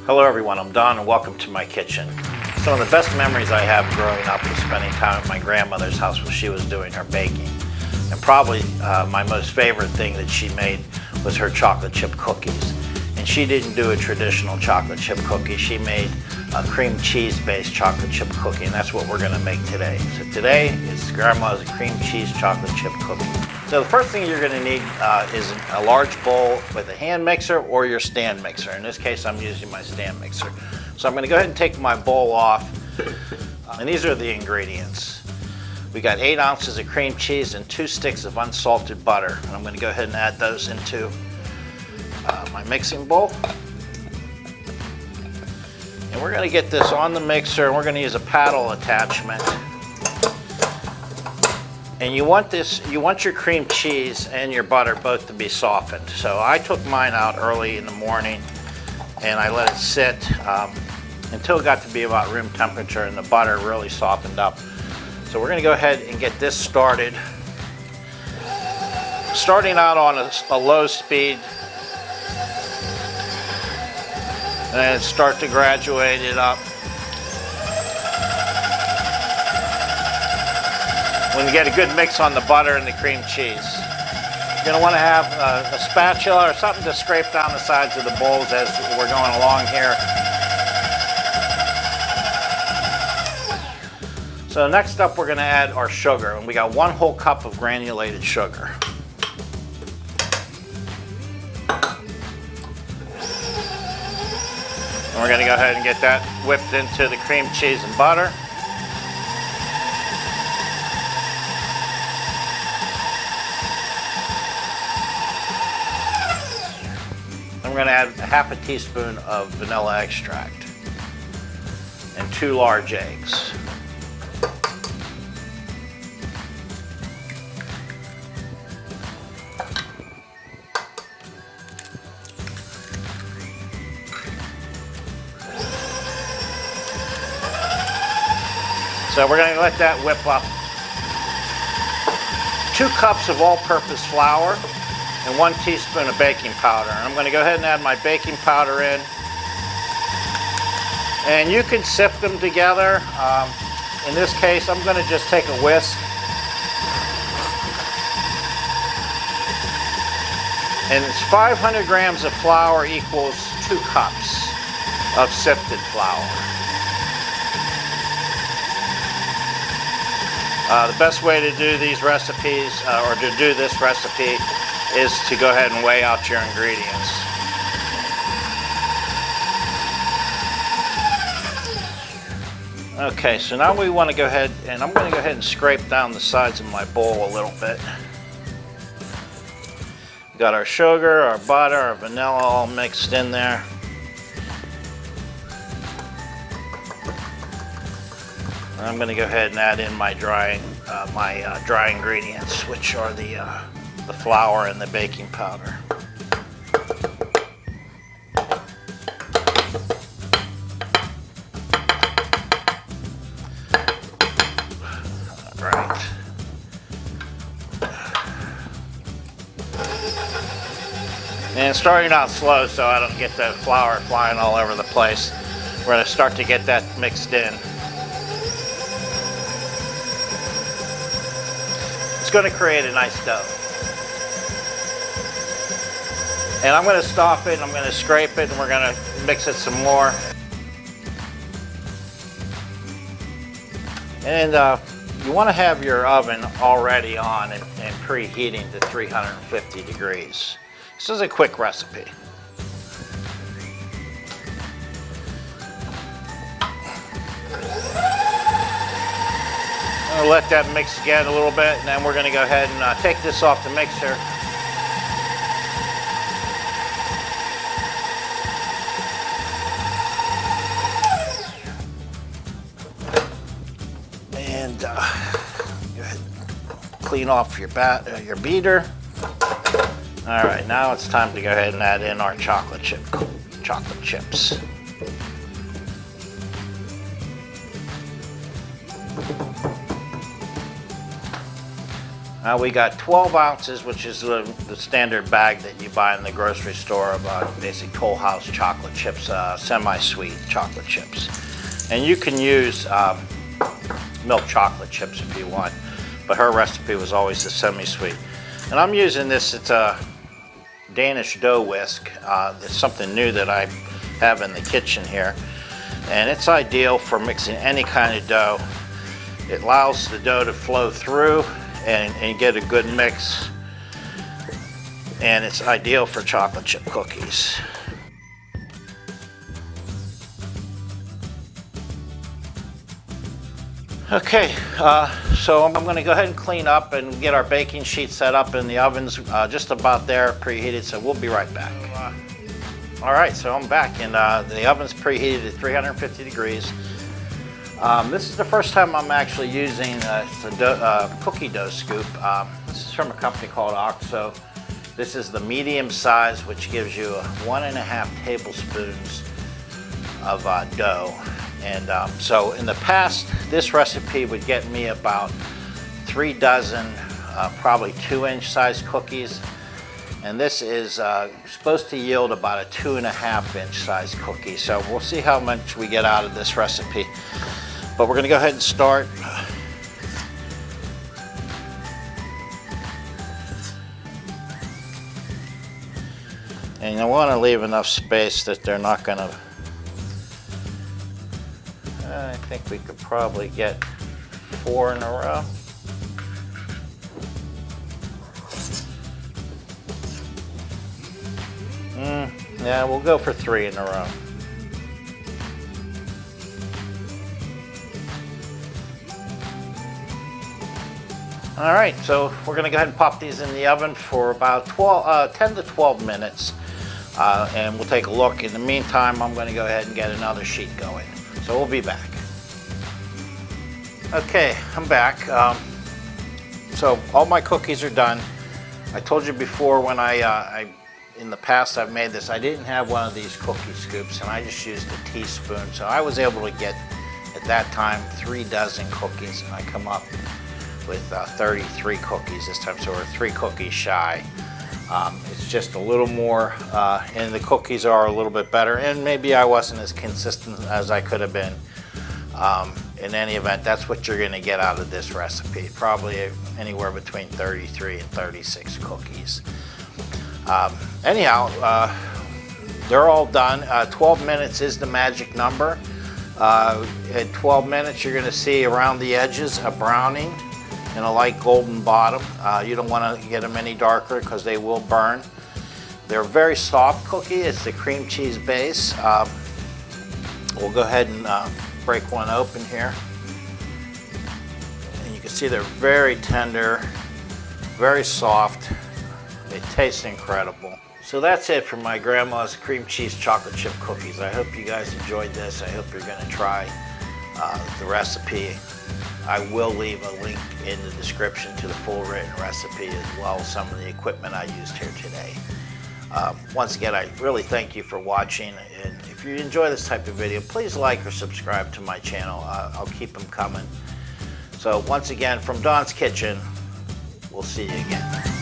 Hello everyone, I'm Don and welcome to my kitchen. Some of the best memories I have growing up was spending time at my grandmother's house when she was doing her baking. And probably my most favorite thing that she made was her chocolate chip cookies. And she didn't do a traditional chocolate chip cookie, she made a cream cheese based chocolate chip cookie, and that's what we're going to make today. So today is Grandma's cream cheese chocolate chip cookie. So the first thing you're going to need is a large bowl with a hand mixer or your stand mixer. In this case, I'm using my stand mixer. So I'm going to go ahead and take my bowl off. And these are the ingredients. We got 8 ounces of cream cheese and 2 sticks of unsalted butter. And I'm going to go ahead and add those into my mixing bowl. And we're going to get this on the mixer, and we're going to use a paddle attachment. And you want your cream cheese and your butter both to be softened. So I took mine out early in the morning and I let it sit until it got to be about room temperature and the butter really softened up. So we're going to go ahead and get this started. Starting out on a low speed, and then start to graduate it up. When you get a good mix on the butter and the cream cheese. You're going to want to have a spatula or something to scrape down the sides of the bowls as we're going along here. So next up we're going to add our sugar, and we got 1 whole cup of granulated sugar. And we're going to go ahead and get that whipped into the cream cheese and butter. We're going to add half a teaspoon of vanilla extract and 2 large eggs. So we're going to let that whip up. 2 cups of all-purpose flour and 1 teaspoon of baking powder. And I'm going to go ahead and add my baking powder in. And you can sift them together. In this case, I'm going to just take a whisk. And it's 500 grams of flour equals 2 cups of sifted flour. The best way to do these recipes, or to do this recipe, is to go ahead and weigh out your ingredients. Okay, so now we want to go ahead, and I'm going to go ahead and scrape down the sides of my bowl a little bit. We got our sugar, our butter, our vanilla all mixed in there. And I'm going to go ahead and add in my dry ingredients, which are the flour and the baking powder. All right. And starting out slow so I don't get the flour flying all over the place. We're going to start to get that mixed in. It's going to create a nice dough. And I'm going to stop it, I'm going to scrape it, and we're going to mix it some more. And you want to have your oven already on and preheating to 350 degrees. This is a quick recipe. I'm going to let that mix again a little bit, and then we're going to go ahead and take this off the mixer. And go ahead and clean off your beater. All right, now it's time to go ahead and add in our chocolate chips. We got 12 ounces, which is the standard bag that you buy in the grocery store of basic Toll House chocolate chips, semi-sweet chocolate chips. And you can use milk chocolate chips if you want, but her recipe was always the semi-sweet. And I'm using this, it's a Danish dough whisk. It's something new that I have in the kitchen here. And it's ideal for mixing any kind of dough. It allows the dough to flow through and get a good mix, and it's ideal for chocolate chip cookies. Okay, so I'm going to go ahead and clean up and get our baking sheet set up in the ovens, just about there, preheated, so we'll be right back. All right, so I'm back, and the oven's preheated at 350 degrees. This is the first time I'm actually using a cookie dough scoop. This is from a company called Oxo. This is the medium size, which gives you 1.5 tablespoons of dough. And so in the past, this recipe would get me about 3 dozen, probably 2-inch size cookies. And this is supposed to yield about a 2.5-inch size cookie. So we'll see how much we get out of this recipe. But we're going to go ahead and start. And I want to leave enough space that they're not going to. I think we could probably get 4 in a row. Yeah, we'll go for 3 in a row. All right, so we're going to go ahead and pop these in the oven for about 10 to 12 minutes, and we'll take a look. In the meantime, I'm going to go ahead and get another sheet going. So we'll be back. Okay, I'm back. So all my cookies are done. I told you before when in the past I've made this, I didn't have one of these cookie scoops, and I just used a teaspoon. So I was able to get, at that time, 3 dozen cookies, and I come up with 33 cookies this time, so we're 3 cookies shy. It's just a little more, and the cookies are a little bit better, and maybe I wasn't as consistent as I could have been. In any event, that's what you're going to get out of this recipe, probably anywhere between 33 and 36 cookies. Anyhow, they're all done. 12 minutes is the magic number. At 12 minutes, you're going to see around the edges a browning and a light golden bottom. You don't want to get them any darker because they will burn. They're a very soft cookie. It's the cream cheese base. We'll go ahead and break one open here. And you can see they're very tender, very soft. They taste incredible. So that's it for my grandma's cream cheese chocolate chip cookies. I hope you guys enjoyed this. I hope you're going to try the recipe. I will leave a link in the description to the full written recipe, as well as some of the equipment I used here today. Once again, I really thank you for watching, and if you enjoy this type of video, please like or subscribe to my channel. I'll keep them coming. So once again, from Don's Kitchen, we'll see you again.